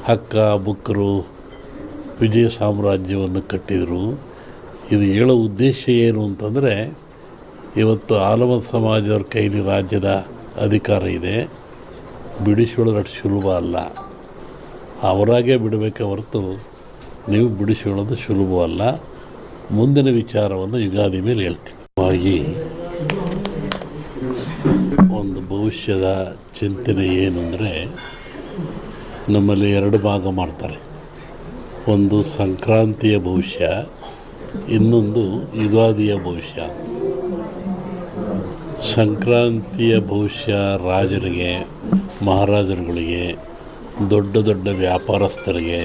ಹಕ್ಕ ಬುಕ್ಕರು ವಿಜಯ ಸಾಮ್ರಾಜ್ಯವನ್ನು ಕಟ್ಟಿದರು. ಇದು ಹೇಳೋ ಉದ್ದೇಶ ಏನು ಅಂತಂದರೆ, ಇವತ್ತು ಆಲಮತ ಸಮಾಜದವ್ರ ಕೈಲಿ ರಾಜ್ಯದ ಅಧಿಕಾರ ಇದೆ. ಬಿಡಿಸ್ಕೊಳ್ಳೋದು ಅಷ್ಟು ಸುಲಭ ಅಲ್ಲ. ಅವರಾಗೇ ಬಿಡಬೇಕೆ ಹೊರತು ನೀವು ಬಿಡಿಸ್ಕೊಳ್ಳೋದು ಸುಲಭವಲ್ಲ. ಮುಂದಿನ ವಿಚಾರವನ್ನು ಯುಗಾದಿ ಮೇಲೆ ಹೇಳ್ತೀವಿ. ಹಾಗಾಗಿ ಒಂದು ಭವಿಷ್ಯದ ಚಿಂತನೆ ಏನು ಅಂದರೆ, ನಮ್ಮಲ್ಲಿ ಎರಡು ಭಾಗ ಮಾಡ್ತಾರೆ. ಒಂದು ಸಂಕ್ರಾಂತಿಯ ಭವಿಷ್ಯ, ಇನ್ನೊಂದು ಯುಗಾದಿಯ ಭವಿಷ್ಯ. ಸಂಕ್ರಾಂತಿಯ ಭವಿಷ್ಯ ರಾಜರಿಗೆ, ಮಹಾರಾಜರುಗಳಿಗೆ, ದೊಡ್ಡ ದೊಡ್ಡ ವ್ಯಾಪಾರಸ್ಥರಿಗೆ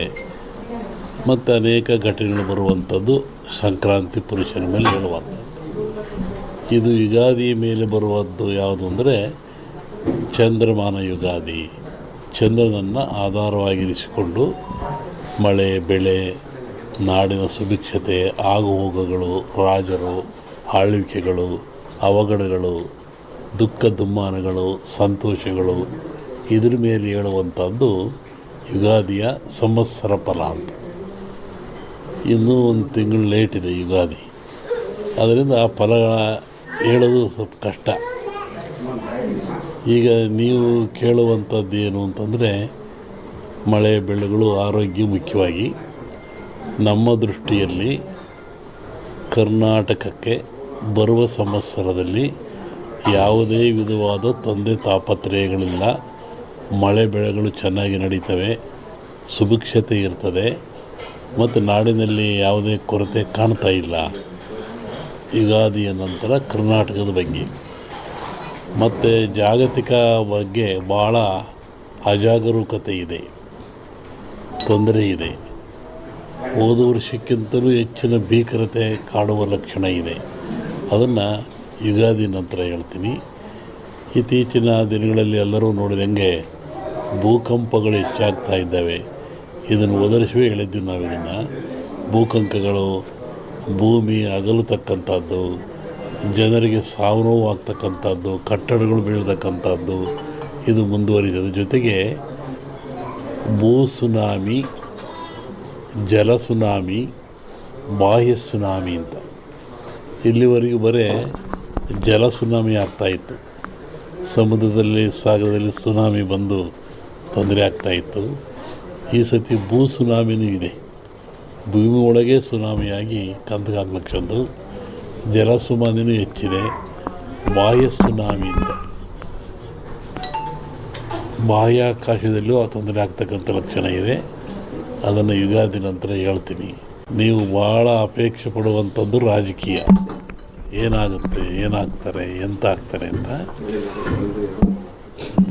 ಮತ್ತು ಅನೇಕ ಘಟನೆಗಳು ಬರುವಂಥದ್ದು ಸಂಕ್ರಾಂತಿ ಪುರುಷನ ಮೇಲೆ ಹೇಳುವಂಥದ್ದು. ಇದು ಯುಗಾದಿ ಮೇಲೆ ಬರುವಂಥದ್ದು ಯಾವುದು ಅಂದರೆ ಚಂದ್ರಮಾನ ಯುಗಾದಿ. ಚಂದ್ರನನ್ನು ಆಧಾರವಾಗಿರಿಸಿಕೊಂಡು ಮಳೆ, ಬೆಳೆ, ನಾಡಿನ ಸುಭಿಕ್ಷತೆ, ಆಗುಹೋಗುಗಳು, ರಾಜರು, ಆಳ್ವಿಕೆಗಳು, ಅವಘಡಗಳು, ದುಃಖ ದುಮ್ಮಾನಗಳು, ಸಂತೋಷಗಳು, ಇದ್ರ ಮೇಲೆ ಹೇಳುವಂಥದ್ದು ಯುಗಾದಿಯ ಸಂವತ್ಸರ ಫಲ ಅಂತ. ಇನ್ನೂ ಒಂದು ತಿಂಗಳು ಲೇಟ್ ಇದೆ ಯುಗಾದಿ. ಅದರಿಂದ ಆ ಫಲಗಳ ಹೇಳೋದು ಸ್ವಲ್ಪ ಕಷ್ಟ. ಈಗ ನೀವು ಕೇಳುವಂಥದ್ದು ಏನು ಅಂತಂದರೆ, ಮಳೆ ಬೆಳೆಗಳು, ಆರೋಗ್ಯ ಮುಖ್ಯವಾಗಿ. ನಮ್ಮ ದೃಷ್ಟಿಯಲ್ಲಿ ಕರ್ನಾಟಕಕ್ಕೆ ಬರುವ ಸಂವತ್ಸರದಲ್ಲಿ ಯಾವುದೇ ವಿಧವಾದ ತೊಂದರೆ ತಾಪತ್ರಯಗಳಿಲ್ಲ. ಮಳೆ ಬೆಳೆಗಳು ಚೆನ್ನಾಗಿ ನಡೀತವೆ, ಸುಭಿಕ್ಷತೆ ಇರ್ತದೆ ಮತ್ತು ನಾಡಿನಲ್ಲಿ ಯಾವುದೇ ಕೊರತೆ ಕಾಣ್ತಾ ಇಲ್ಲ. ಯುಗಾದಿಯ ನಂತರ ಕರ್ನಾಟಕದ ಬಗ್ಗೆ ಮತ್ತು ಜಾಗತಿಕ ಬಗ್ಗೆ ಭಾಳ ಅಜಾಗರೂಕತೆ ಇದೆ, ತೊಂದರೆ ಇದೆ. ಹೋದ ವರ್ಷಕ್ಕಿಂತಲೂ ಹೆಚ್ಚಿನ ಭೀಕರತೆ ಕಾಡುವ ಲಕ್ಷಣ ಇದೆ. ಅದನ್ನು ಯುಗಾದಿ ನಂತರ ಹೇಳ್ತೀನಿ. ಇತ್ತೀಚಿನ ದಿನಗಳಲ್ಲಿ ಎಲ್ಲರೂ ನೋಡಿದಂಗೆ ಭೂಕಂಪಗಳು ಹೆಚ್ಚಾಗ್ತಾ ಇದ್ದಾವೆ. ಇದನ್ನು ಒದರಿಸುವೇ ಹೇಳಿದ್ವಿ ನಾವು. ಇದನ್ನು ಭೂಕಂಪಗಳು, ಭೂಮಿ ಅಗಲತಕ್ಕಂಥದ್ದು, ಜನರಿಗೆ ಸಾವು ನೋವು ಆಗ್ತಕ್ಕಂಥದ್ದು, ಕಟ್ಟಡಗಳು ಬೀಳ್ತಕ್ಕಂಥದ್ದು, ಇದು ಮುಂದುವರಿದ ಜೊತೆಗೆ ಭೂ ಸುನಾಮಿ, ಜಲ ಸುನಾಮಿ, ಬಾಹ್ಯ ಸುನಾಮಿ ಅಂತ. ಇಲ್ಲಿವರೆಗೂ ಬರೀ ಜಲ ಸುನಾಮಿ ಆಗ್ತಾಯಿತ್ತು. ಸಮುದ್ರದಲ್ಲಿ, ಸಾಗರದಲ್ಲಿ ಸುನಾಮಿ ಬಂದು ತೊಂದರೆ ಆಗ್ತಾಯಿತ್ತು. ಈ ಸತಿ ಭೂ ಸುನಾಮಿನೂ ಇದೆ. ಭೂಮಿ ಒಳಗೆ ಸುನಾಮಿಯಾಗಿ ಕಂದಗಾಗ್ಲಕ್ಷದ್ದು. ಜಲ ಸುನಾಮಿನೂ ಹೆಚ್ಚಿದೆ. ಬಾಹ್ಯ ಸುನಾಮಿ ಅಂತ ಬಾಹ್ಯಾಕಾಶದಲ್ಲೂ ಆ ತೊಂದರೆ ಆಗ್ತಕ್ಕಂಥ ಲಕ್ಷಣ ಇದೆ. ಅದನ್ನು ಯುಗಾದಿ ನಂತರ ಹೇಳ್ತೀನಿ. ನೀವು ಭಾಳ ಅಪೇಕ್ಷೆ ಪಡುವಂಥದ್ದು ರಾಜಕೀಯ. ಏನಾಗುತ್ತೆ, ಏನಾಗ್ತಾರೆ, ಎಂತ ಆಗ್ತಾರೆ ಅಂತ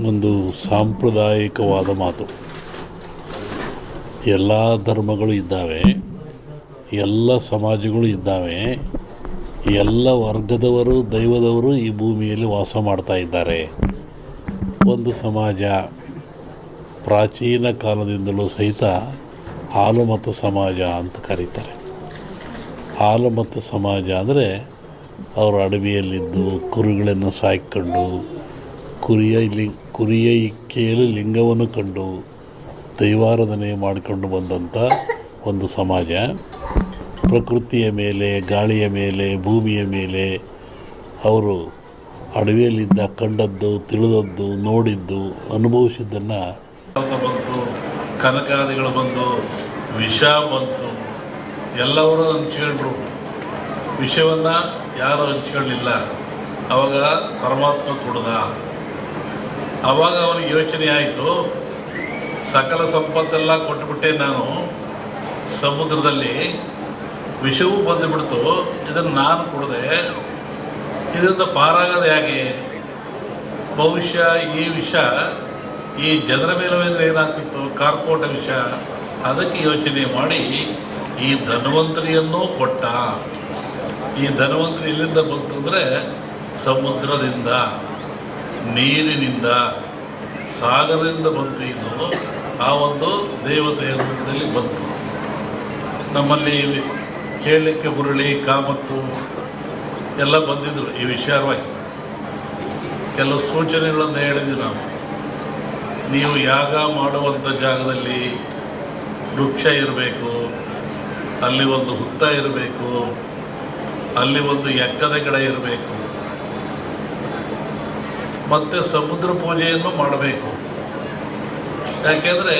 ಒಂದು ಸಾಂಪ್ರದಾಯಿಕವಾದ ಮಾತು. ಎಲ್ಲ ಧರ್ಮಗಳು ಇದ್ದಾವೆ, ಎಲ್ಲ ಸಮಾಜಗಳು ಇದ್ದಾವೆ, ಎಲ್ಲ ವರ್ಗದವರು, ದೈವದವರು ಈ ಭೂಮಿಯಲ್ಲಿ ವಾಸ ಮಾಡ್ತಾ ಇದ್ದಾರೆ. ಒಂದು ಸಮಾಜ ಪ್ರಾಚೀನ ಕಾಲದಿಂದಲೂ ಸಹಿತ ಹಾಲುಮತ ಸಮಾಜ ಅಂತ ಕರೀತಾರೆ. ಹಾಲುಮತ ಸಮಾಜ ಅಂದರೆ ಅವರು ಅಡವಿಯಲ್ಲಿದ್ದು ಕುರಿಗಳನ್ನು ಸಾಕಿಕೊಂಡು, ಕುರಿಯ ಇಕ್ಕೆಯಲ್ಲಿ ಲಿಂಗವನ್ನು ಕಂಡು ದೈವಾರಾಧನೆ ಮಾಡಿಕೊಂಡು ಬಂದಂಥ ಒಂದು ಸಮಾಜ. ಪ್ರಕೃತಿಯ ಮೇಲೆ, ಗಾಳಿಯ ಮೇಲೆ, ಭೂಮಿಯ ಮೇಲೆ ಅವರು ಅಡವಿಯಲ್ಲಿದ್ದ ಕಂಡದ್ದು, ತಿಳಿದದ್ದು, ನೋಡಿದ್ದು, ಅನುಭವಿಸಿದ್ದನ್ನು ಬಂತು. ಕನಕಾದಿಗಳು ಬಂದು, ವಿಷ ಬಂತು, ಎಲ್ಲವರು ಹಂಚ್ಕೊಂಡ್ರು. ವಿಷವನ್ನು ಯಾರು ಹಂಚ್ಕೊಳ್ಳಿಲ್ಲ. ಆವಾಗ ಪರಮಾತ್ಮ ಕೊಡ್ದ. ಆವಾಗ ಅವನಿಗೆ ಯೋಚನೆ ಆಯಿತು, ಸಕಲ ಸಂಪತ್ತೆಲ್ಲ ಕೊಟ್ಟುಬಿಟ್ಟೆ ನಾನು, ಸಮುದ್ರದಲ್ಲಿ ವಿಷವೂ ಬಂದುಬಿಡ್ತು, ಇದನ್ನು ನಾನು ಕೊಡದೆ, ಇದರಿಂದ ಪಾರಾಗೋದು ಹೇಗೆ? ಬಹುಶಃ ಈ ವಿಷ ಈ ಜನರ ಮೇಲೆ ಹೋದರೆ ಏನಾಗ್ತಿತ್ತು, ಕಾರ್ಕೋಟ ವಿಷ. ಅದಕ್ಕೆ ಯೋಚನೆ ಮಾಡಿ ಈ ಧನ್ವಂತರಿಯನ್ನು ಕೊಟ್ಟ. ಈ ಧನ್ವಂತರಿ ಎಲ್ಲಿಂದ ಬಂತು ಅಂದರೆ ಸಮುದ್ರದಿಂದ, ನೀರಿನಿಂದ, ಸಾಗರದಿಂದ ಬಂತು. ಇದು ಆ ಒಂದು ದೇವತೆಯ ರೂಪದಲ್ಲಿ ಬಂತು. ನಮ್ಮಲ್ಲಿ ಕೇಳಲಿಕ್ಕೆ ಹುರುಳಿ, ಕಾಮತ್ತು ಎಲ್ಲ ಬಂದಿದ್ದರು ಈ ವಿಚಾರವಾಗಿ. ಕೆಲವು ಸೂಚನೆಗಳನ್ನು ಹೇಳಿದ್ವಿ ನಾವು. ನೀವು ಯಾಗ ಮಾಡುವಂಥ ಜಾಗದಲ್ಲಿ ವೃಕ್ಷ ಇರಬೇಕು, ಅಲ್ಲಿ ಒಂದು ಹುತ್ತ ಇರಬೇಕು, ಅಲ್ಲಿ ಒಂದು ಎಕ್ಕದ ಗಿಡ ಇರಬೇಕು, ಮತ್ತು ಸಮುದ್ರ ಪೂಜೆಯನ್ನು ಮಾಡಬೇಕು. ಯಾಕೆಂದರೆ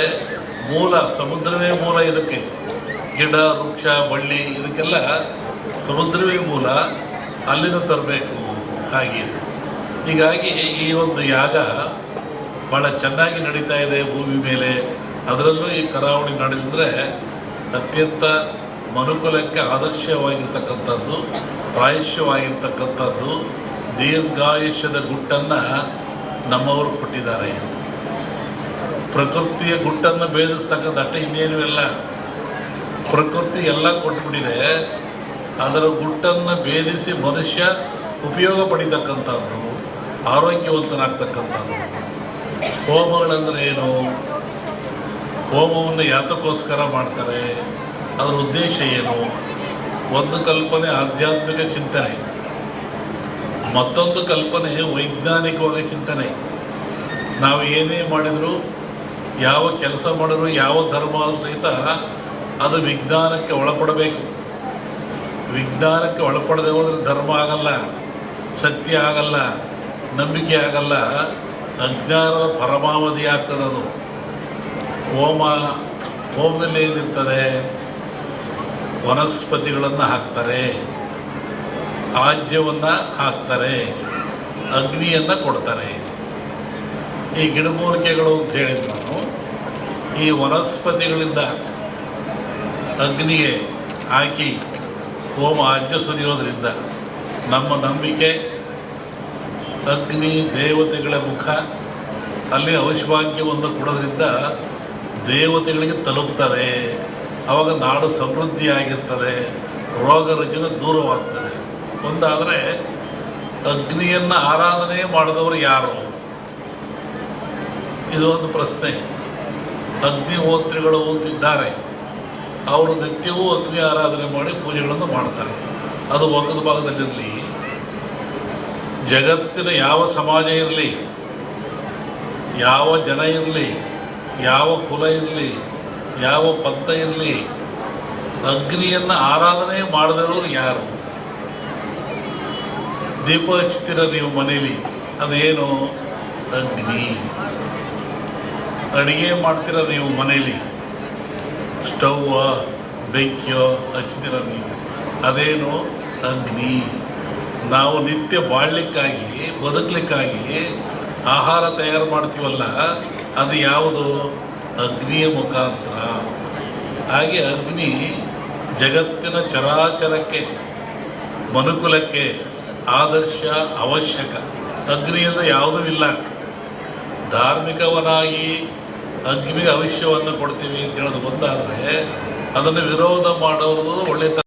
ಮೂಲ ಸಮುದ್ರವೇ ಮೂಲ. ಇದಕ್ಕೆ ಗಿಡ ವೃಕ್ಷ ಬಳ್ಳಿ ಇದಕ್ಕೆಲ್ಲ ಸಮುದ್ರವೇ ಮೂಲ, ಅಲ್ಲಿಂದ ತರಬೇಕು. ಹೀಗಾಗಿ ಈ ಒಂದು ಯಾಗ ಭಾಳ ಚೆನ್ನಾಗಿ ನಡೀತಾ ಇದೆ ಭೂಮಿ ಮೇಲೆ. ಅದರಲ್ಲೂ ಈ ಕರಾವಳಿ ನಡೆದಿದ್ರೆ ಅತ್ಯಂತ ಮನುಕುಲಕ್ಕೆ ಆದರ್ಶವಾಗಿರ್ತಕ್ಕಂಥದ್ದು, ಪ್ರಾಯಶ್ಯವಾಗಿರ್ತಕ್ಕಂಥದ್ದು, ದೀರ್ಘಾಯುಷ್ಯದ ಗುಟ್ಟನ್ನು ನಮ್ಮವರು ಕೊಟ್ಟಿದ್ದಾರೆ. ಪ್ರಕೃತಿಯ ಗುಟ್ಟನ್ನು ಭೇದಿಸ್ತಕ್ಕಂಥ ಅಟ್ಟ ಇನ್ನೇನು ಇಲ್ಲ, ಪ್ರಕೃತಿ ಎಲ್ಲ ಕೊಟ್ಟುಬಿಟ್ಟಿದೆ. ಅದರ ಗುಟ್ಟನ್ನು ಭೇದಿಸಿ ಮನುಷ್ಯ ಉಪಯೋಗ ಪಡಿತಕ್ಕಂಥದ್ದು, ಆರೋಗ್ಯವಂತನಾಗ್ತಕ್ಕಂಥದ್ದು. ಹೋಮಗಳಂದರೆ ಏನು? ಹೋಮವನ್ನು ಯಾತಕ್ಕೋಸ್ಕರ ಮಾಡ್ತಾರೆ? ಅದರ ಉದ್ದೇಶ ಏನು? ಒಂದು ಕಲ್ಪನೆ ಆಧ್ಯಾತ್ಮಿಕ ಚಿಂತನೆ, ಮತ್ತೊಂದು ಕಲ್ಪನೆ ವೈಜ್ಞಾನಿಕವಾಗಿ ಚಿಂತನೆ. ನಾವು ಏನೇ ಮಾಡಿದರೂ, ಯಾವ ಕೆಲಸ ಮಾಡಿದ್ರು, ಯಾವ ಧರ್ಮ ಸಹಿತ ಅದು ವಿಜ್ಞಾನಕ್ಕೆ ಒಳಪಡಬೇಕು. ವಿಜ್ಞಾನಕ್ಕೆ ಒಳಪಡದೆ ಹೋದರೆ ಧರ್ಮ ಆಗಲ್ಲ, ಸತ್ಯ ಆಗಲ್ಲ, ನಂಬಿಕೆ ಆಗಲ್ಲ, ಅಜ್ಞಾನದ ಪರಮಾವಧಿ ಆಗ್ತದೆ. ಅದು ಹೋಮದಲ್ಲಿ ಏನಿರ್ತದೆ? ವನಸ್ಪತಿಗಳನ್ನು ಹಾಕ್ತಾರೆ, ಆಜ್ಯವನ್ನು ಹಾಕ್ತಾರೆ, ಅಗ್ನಿಯನ್ನು ಕೊಡ್ತಾರೆ. ಈ ಗಿಡಮೂಲಿಕೆಗಳು ಅಂತ ಹೇಳಿದ್ರು ನಾನು. ಈ ವನಸ್ಪತಿಗಳಿಂದ ಅಗ್ನಿಗೆ ಹಾಕಿ ಹೋಮ ಆಜ್ಯ ಸುರಿಯೋದ್ರಿಂದ ನಮ್ಮ ನಂಬಿಕೆ ಅಗ್ನಿ ದೇವತೆಗಳ ಮುಖ, ಅಲ್ಲಿ ಔಷಭಾಗ್ಯವನ್ನು ಕೊಡೋದ್ರಿಂದ ದೇವತೆಗಳಿಗೆ ತಲುಪ್ತದೆ. ಆವಾಗ ನಾಡು ಸಮೃದ್ಧಿಯಾಗಿರ್ತದೆ, ರೋಗ ರುಜಿನ ದೂರವಾಗ್ತದೆ. ಒಂದಾದರೆ ಅಗ್ನಿಯನ್ನು ಆರಾಧನೆ ಮಾಡಿದವರು ಯಾರು? ಇದು ಒಂದು ಪ್ರಶ್ನೆ. ಅಗ್ನಿಹೋತ್ರಿಗಳು ಅಂತಿದ್ದಾರೆ, ಅವರು ನಿತ್ಯವೂ ಅಗ್ನಿ ಆರಾಧನೆ ಮಾಡಿ ಪೂಜೆಗಳನ್ನು ಮಾಡ್ತಾರೆ. ಅದು ಒಗ್ಗದ ಭಾಗದಲ್ಲಿರಲಿ. ಜಗತ್ತಿನ ಯಾವ ಸಮಾಜ ಇರಲಿ, ಯಾವ ಜನ ಇರಲಿ, ಯಾವ ಕುಲ ಇರಲಿ, ಯಾವ ಪಂಥ ಇರಲಿ, ಅಗ್ನಿಯನ್ನು ಆರಾಧನೆ ಮಾಡದಿರೋರು ಯಾರು? ದೀಪ ಹಚ್ತೀರ ನೀವು ಮನೇಲಿ, ಅದೇನು? ಅಗ್ನಿ. ಅಡುಗೆ ಮಾಡ್ತೀರ ನೀವು ಮನೇಲಿ, ಸ್ಟವ್ವ ಬೆಂಕಿಯೋ ಹಚ್ತೀರ ನೀವು, ಅದೇನು? ಅಗ್ನಿ. ನಾವು ನಿತ್ಯ ಬಾಳಲಿಕ್ಕಾಗಿ, ಬದುಕಲಿಕ್ಕಾಗಿ ಆಹಾರ ತಯಾರು ಮಾಡ್ತೀವಲ್ಲ, ಅದು ಯಾವುದು? ಅಗ್ನಿಯ ಮುಖಾಂತರ. ಹಾಗೆ ಅಗ್ನಿ ಜಗತ್ತಿನ ಚರಾಚರಕ್ಕೆ, ಮನುಕುಲಕ್ಕೆ ಆದರ್ಶ, ಅವಶ್ಯಕ. ಅಗ್ನಿಯಿಂದ ಯಾವುದೂ ಇಲ್ಲ. ಧಾರ್ಮಿಕವನಾಗಿ ಅಗ್ನಿಗೆ ಅವಶ್ಯವನ್ನು ಕೊಡ್ತೀವಿ ಅಂತ ಹೇಳೋದು ಬಂದಾದರೆ ಅದನ್ನು ವಿರೋಧ ಮಾಡೋದು ಒಳ್ಳೆಯ